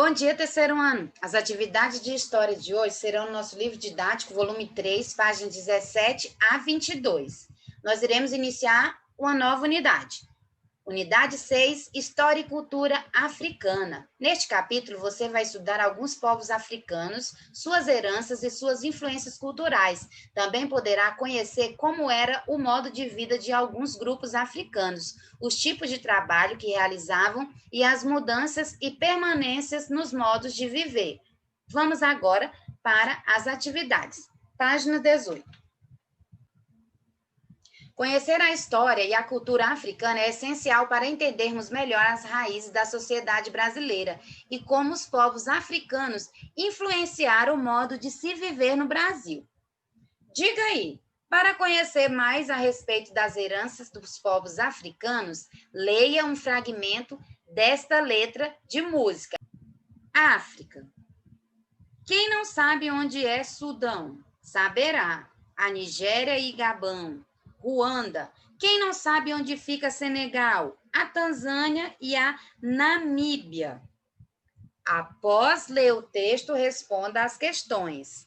Bom dia, terceiro ano. As atividades de história de hoje serão no nosso livro didático, volume 3, páginas 17 a 22. Nós iremos iniciar uma nova unidade. Unidade 6, História e Cultura Africana. Neste capítulo, você vai estudar alguns povos africanos, suas heranças e suas influências culturais. Também poderá conhecer como era o modo de vida de alguns grupos africanos, os tipos de trabalho que realizavam e as mudanças e permanências nos modos de viver. Vamos agora para as atividades. Página 18. Conhecer a história e a cultura africana é essencial para entendermos melhor as raízes da sociedade brasileira e como os povos africanos influenciaram o modo de se viver no Brasil. Diga aí, para conhecer mais a respeito das heranças dos povos africanos, leia um fragmento desta letra de música. África. Quem não sabe onde é Sudão, saberá. A Nigéria e Gabão. Ruanda. Quem não sabe onde fica Senegal? A Tanzânia e a Namíbia. Após ler o texto, responda às questões.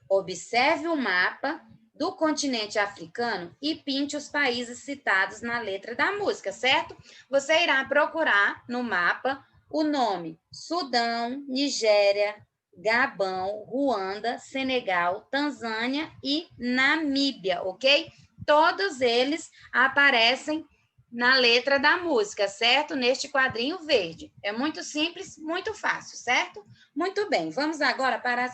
Observe o mapa do continente africano e pinte os países citados na letra da música, certo? Você irá procurar no mapa o nome Sudão, Nigéria, Gabão, Ruanda, Senegal, Tanzânia e Namíbia, ok? Todos eles aparecem na letra da música, certo? Neste quadrinho verde. É muito simples, muito fácil, certo? Muito bem, vamos agora para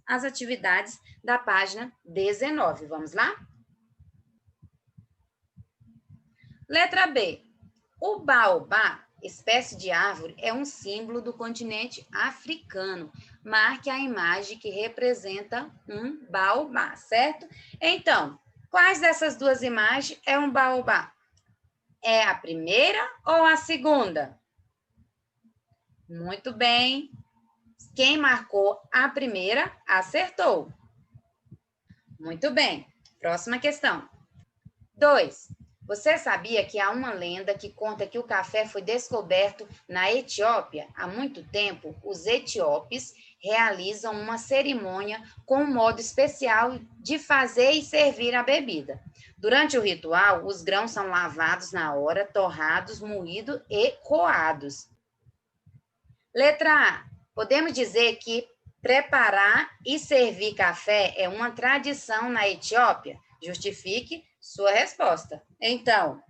as atividades da página 19. Vamos lá? Letra B. O baobá, espécie de árvore, é um símbolo do continente africano. Marque a imagem que representa um baobá, certo? Então, quais dessas duas imagens é um baobá? É a primeira ou a segunda? Muito bem. Quem marcou a primeira, acertou. Muito bem. Próxima questão. 2. Você sabia que há uma lenda que conta que o café foi descoberto na Etiópia? Há muito tempo, os etíopes realizam uma cerimônia com um modo especial de fazer e servir a bebida. Durante o ritual, os grãos são lavados na hora, torrados, moídos e coados. Letra A. Podemos dizer que preparar e servir café é uma tradição na Etiópia? Justifique sua resposta. Então,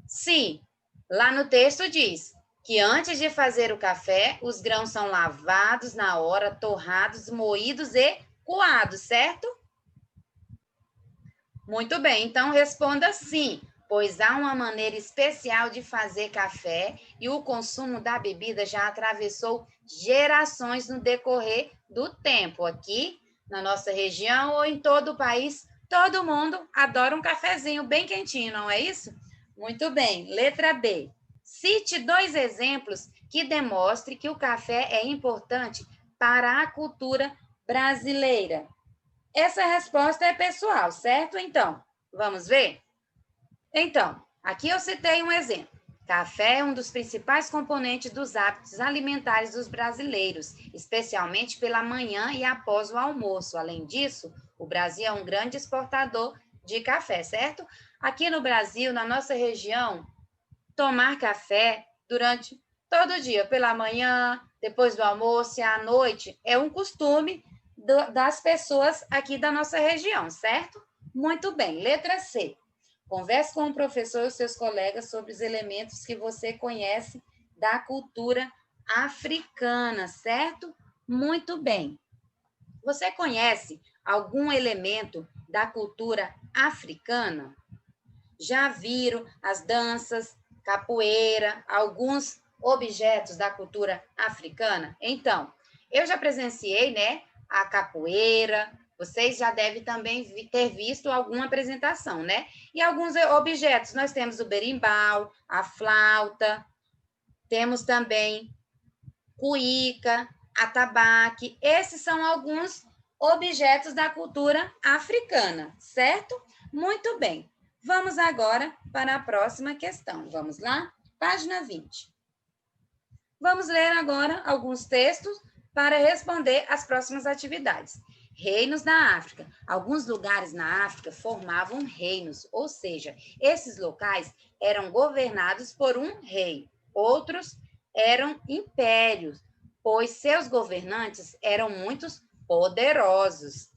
sim, lá no texto diz que antes de fazer o café, os grãos são lavados na hora, torrados, moídos e coados, certo? Muito bem, então responda sim, pois há uma maneira especial de fazer café e o consumo da bebida já atravessou gerações no decorrer do tempo. Aqui na nossa região ou em todo o país, todo mundo adora um cafezinho bem quentinho, não é isso? Muito bem. Letra B. Cite 2 exemplos que demonstrem que o café é importante para a cultura brasileira. Essa resposta é pessoal, certo? Então, vamos ver? Então, aqui eu citei um exemplo. Café é um dos principais componentes dos hábitos alimentares dos brasileiros, especialmente pela manhã e após o almoço. Além disso, o Brasil é um grande exportador de café, certo? Aqui no Brasil, na nossa região, tomar café durante todo o dia, pela manhã, depois do almoço e à noite, é um costume das pessoas aqui da nossa região, certo? Muito bem. Letra C. Converse com o professor e os seus colegas sobre os elementos que você conhece da cultura africana, certo? Muito bem. Você conhece algum elemento da cultura africana? Já viram as danças, capoeira, alguns objetos da cultura africana? Então, eu já presenciei, né, a capoeira. Vocês já devem também ter visto alguma apresentação, né? E alguns objetos, nós temos o berimbau, a flauta, temos também cuíca, atabaque. Esses são alguns objetos da cultura africana, certo? Muito bem. Vamos agora para a próxima questão. Vamos lá? Página 20. Vamos ler agora alguns textos para responder às próximas atividades. Reinos na África. Alguns lugares na África formavam reinos, ou seja, esses locais eram governados por um rei. Outros eram impérios, pois seus governantes eram muito poderosos.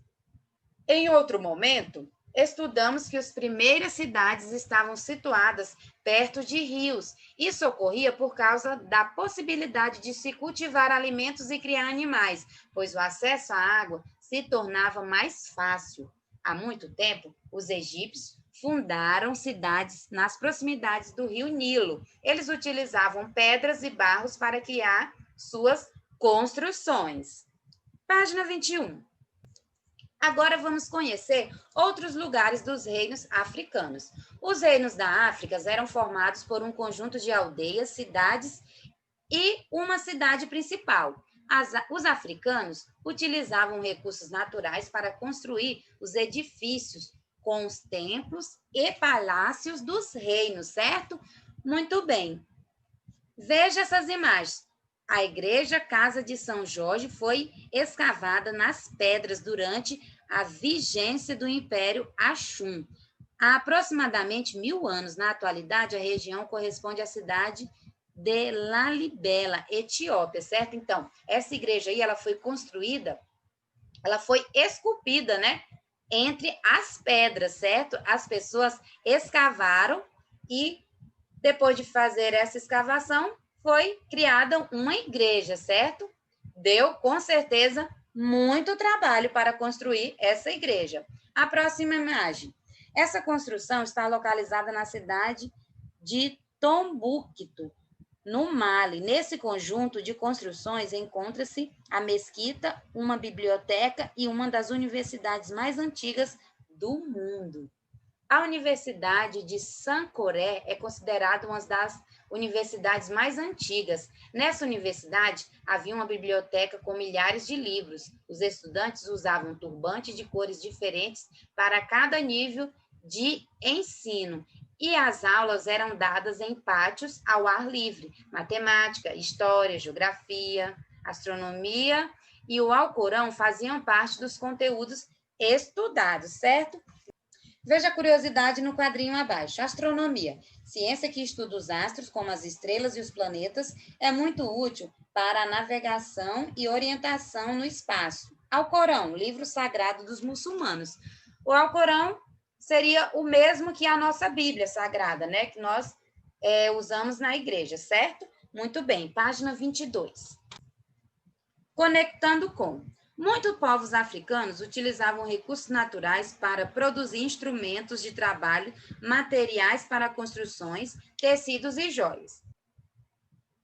Em outro momento, estudamos que as primeiras cidades estavam situadas perto de rios. Isso ocorria por causa da possibilidade de se cultivar alimentos e criar animais, pois o acesso à água se tornava mais fácil. Há muito tempo, os egípcios fundaram cidades nas proximidades do rio Nilo. Eles utilizavam pedras e barros para criar suas construções. Página 21. Agora vamos conhecer outros lugares dos reinos africanos. Os reinos da África eram formados por um conjunto de aldeias, cidades e uma cidade principal. Os africanos utilizavam recursos naturais para construir os edifícios com os templos e palácios dos reinos, certo? Muito bem. Veja essas imagens. A igreja Casa de São Jorge foi escavada nas pedras durante a vigência do Império Axum. Há aproximadamente 1000 anos. Na atualidade, a região corresponde à cidade de Lalibela, Etiópia, certo? Então, essa igreja aí, ela foi construída, ela foi esculpida, né? Entre as pedras, certo? As pessoas escavaram e, depois de fazer essa escavação, foi criada uma igreja, certo? Deu, com certeza, muito trabalho para construir essa igreja. A próxima imagem. Essa construção está localizada na cidade de Tombouctou, no Mali. Nesse conjunto de construções encontra-se a mesquita, uma biblioteca e uma das universidades mais antigas do mundo. A Universidade de Sankoré é considerada uma das universidades mais antigas. Nessa universidade, havia uma biblioteca com milhares de livros. Os estudantes usavam turbantes de cores diferentes para cada nível de ensino. E as aulas eram dadas em pátios ao ar livre. Matemática, história, geografia, astronomia e o Alcorão faziam parte dos conteúdos estudados, certo? Veja a curiosidade no quadrinho abaixo. Astronomia. Ciência que estuda os astros, como as estrelas e os planetas, é muito útil para a navegação e orientação no espaço. Alcorão, livro sagrado dos muçulmanos. O Alcorão seria o mesmo que a nossa Bíblia sagrada, né? Que nós usamos na igreja, certo? Muito bem, página 22. Conectando com. Muitos povos africanos utilizavam recursos naturais para produzir instrumentos de trabalho, materiais para construções, tecidos e joias.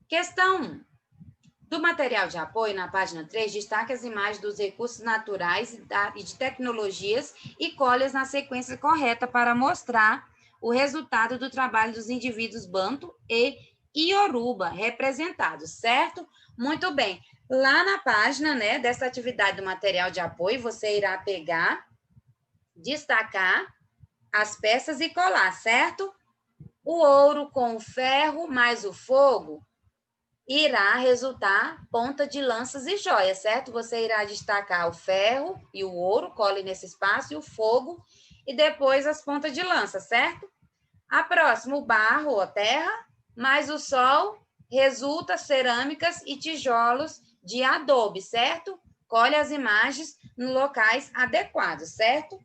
Questão 1. Do material de apoio, na página 3, destaque as imagens dos recursos naturais e de tecnologias e colhe-as na sequência correta para mostrar o resultado do trabalho dos indivíduos Banto e Ioruba representados, certo? Muito bem. Lá na página, né, dessa atividade do material de apoio, você irá pegar, destacar as peças e colar, certo? O ouro com o ferro mais o fogo irá resultar ponta de lanças e joias, certo? Você irá destacar o ferro e o ouro, cole nesse espaço, e o fogo, e depois as pontas de lança, certo? A próxima, o barro, a terra, mais o sol, resulta cerâmicas e tijolos de adobe, certo? Colhe as imagens nos locais adequados, certo?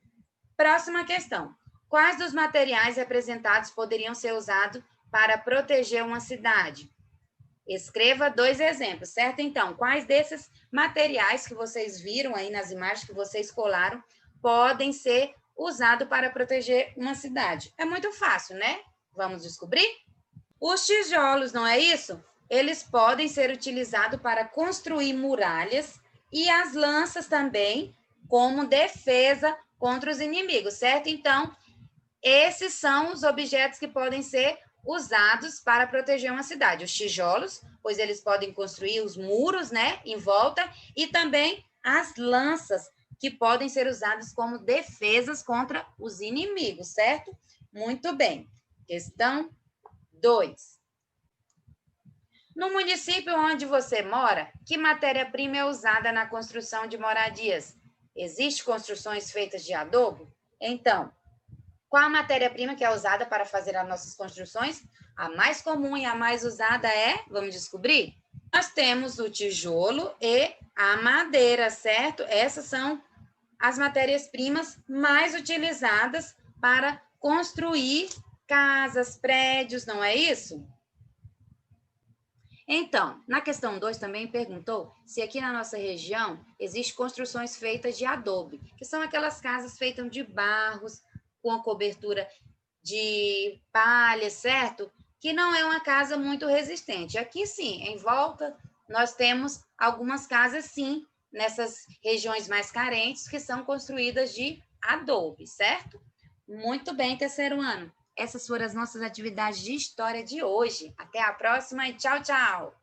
Próxima questão. Quais dos materiais representados poderiam ser usados para proteger uma cidade? Escreva 2 exemplos, certo? Então, quais desses materiais que vocês viram aí nas imagens que vocês colaram podem ser usados para proteger uma cidade? É muito fácil, né? Vamos descobrir? Os tijolos, não é isso? Eles podem ser utilizados para construir muralhas e as lanças também como defesa contra os inimigos, certo? Então, esses são os objetos que podem ser usados para proteger uma cidade. Os tijolos, pois eles podem construir os muros, né, em volta, e também as lanças, que podem ser usadas como defesas contra os inimigos, certo? Muito bem. Questão 2. No município onde você mora, que matéria-prima é usada na construção de moradias? Existem construções feitas de adobo? Então, qual a matéria-prima que é usada para fazer as nossas construções? A mais comum e a mais usada é, vamos descobrir? Nós temos o tijolo e a madeira, certo? Essas são as matérias-primas mais utilizadas para construir casas, prédios, não é isso? Então, na questão 2 também perguntou se aqui na nossa região existem construções feitas de adobe, que são aquelas casas feitas de barros, com a cobertura de palha, certo? Que não é uma casa muito resistente. Aqui sim, em volta, nós temos algumas casas sim, nessas regiões mais carentes, que são construídas de adobe, certo? Muito bem, terceiro ano. Essas foram as nossas atividades de história de hoje. Até a próxima e tchau, tchau!